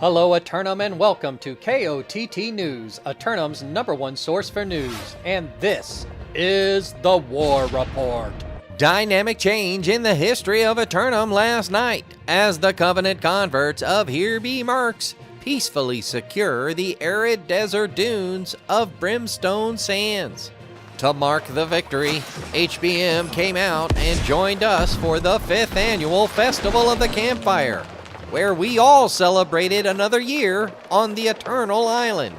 Hello Aeternum and welcome to KOTT News, Aeternum's #1 source for news, and this is the War Report. Dynamic change in the history of Aeternum last night as the Covenant converts of Here Be Mercs peacefully secure the arid desert dunes of Brimstone Sands. To mark the victory, HBM came out and joined us for the 5th annual Festival of the Campfire, where we all celebrated another year on the Eternal Island.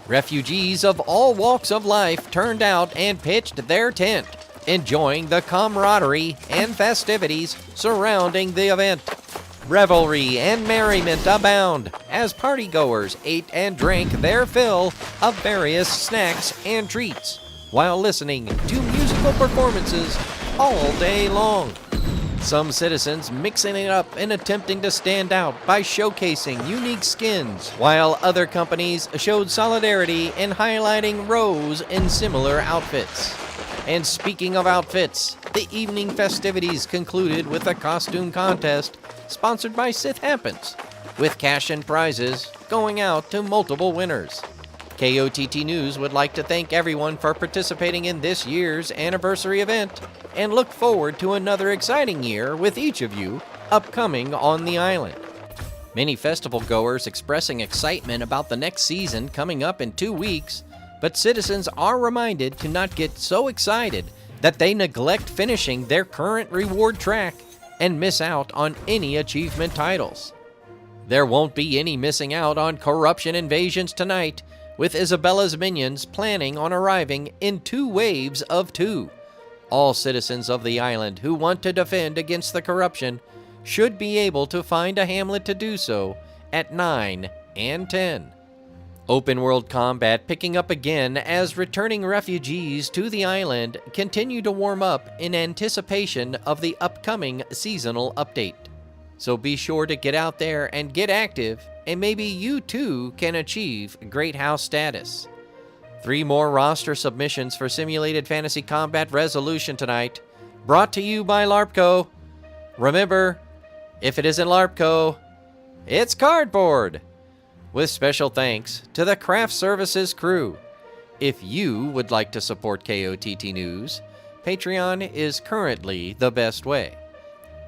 Refugees of all walks of life turned out and pitched their tent, enjoying the camaraderie and festivities surrounding the event. Revelry and merriment abound as partygoers ate and drank their fill of various snacks and treats while listening to musical performances all day long. Some citizens mixing it up and attempting to stand out by showcasing unique skins, while other companies showed solidarity in highlighting rows in similar outfits. And speaking of outfits, the evening festivities concluded with a costume contest sponsored by Sith Happens, with cash and prizes going out to multiple winners. KOTT News would like to thank everyone for participating in this year's anniversary event and look forward to another exciting year with each of you upcoming on the island. Many festival goers expressing excitement about the next season coming up in 2 weeks, but citizens are reminded to not get so excited that they neglect finishing their current reward track and miss out on any achievement titles. There won't be any missing out on corruption invasions tonight, with Isabella's minions planning on arriving in 2 waves of 2. All citizens of the island who want to defend against the corruption should be able to find a hamlet to do so at 9 and 10. Open world combat picking up again as returning refugees to the island continue to warm up in anticipation of the upcoming seasonal update. So be sure to get out there and get active, and maybe you too can achieve Great House status. 3 more roster submissions for Simulated Fantasy Combat Resolution tonight, brought to you by LARPCO. Remember, if it isn't LARPCO, it's cardboard! With special thanks to the Craft Services crew. If you would like to support KOTT News, Patreon is currently the best way.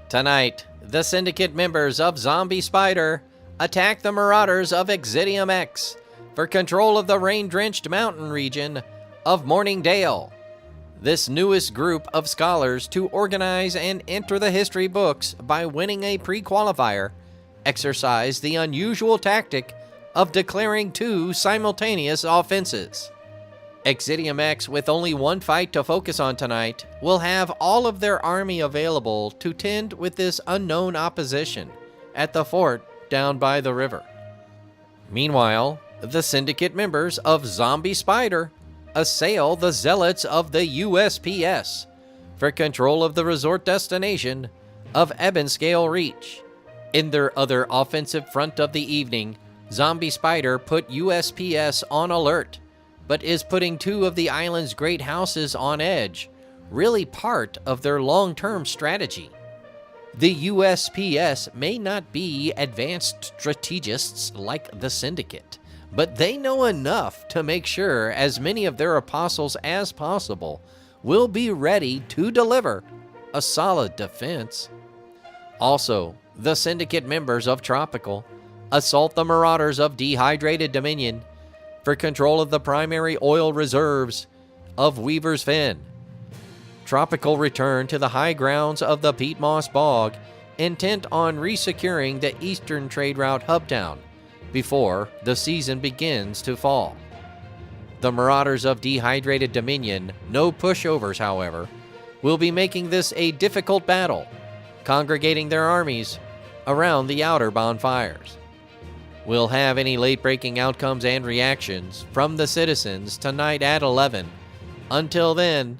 Tonight, the Syndicate members of Zombie Spider attack the Marauders of Exidium X for control of the rain-drenched mountain region of Morningdale. This newest group of scholars to organize and enter the history books by winning a pre-qualifier exercise the unusual tactic of declaring 2 simultaneous offenses. Exidium X, with only 1 fight to focus on tonight, will have all of their army available to tend with this unknown opposition at the fort down by the river. Meanwhile, the Syndicate members of Zombie Spider assail the Zealots of the USPS for control of the resort destination of Ebonscale Reach. In their other offensive front of the evening, Zombie Spider put USPS on alert, but is putting 2 of the island's great houses on edge, really part of their long-term strategy. The USPS may not be advanced strategists like the Syndicate, but they know enough to make sure as many of their apostles as possible will be ready to deliver a solid defense. Also, the Syndicate members of Tropical assault the Marauders of Dehydrated Dominion for control of the primary oil reserves of Weaver's Fen. Tropical return to the high grounds of the Peat Moss Bog, intent on resecuring the eastern trade route Hubtown before the season begins to fall. The Marauders of Dehydrated Dominion, no pushovers however, will be making this a difficult battle, congregating their armies around the outer bonfires. We'll have any late-breaking outcomes and reactions from the citizens tonight at 11. Until then,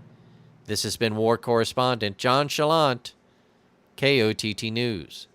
this has been War Correspondent JChalant, KOTT News.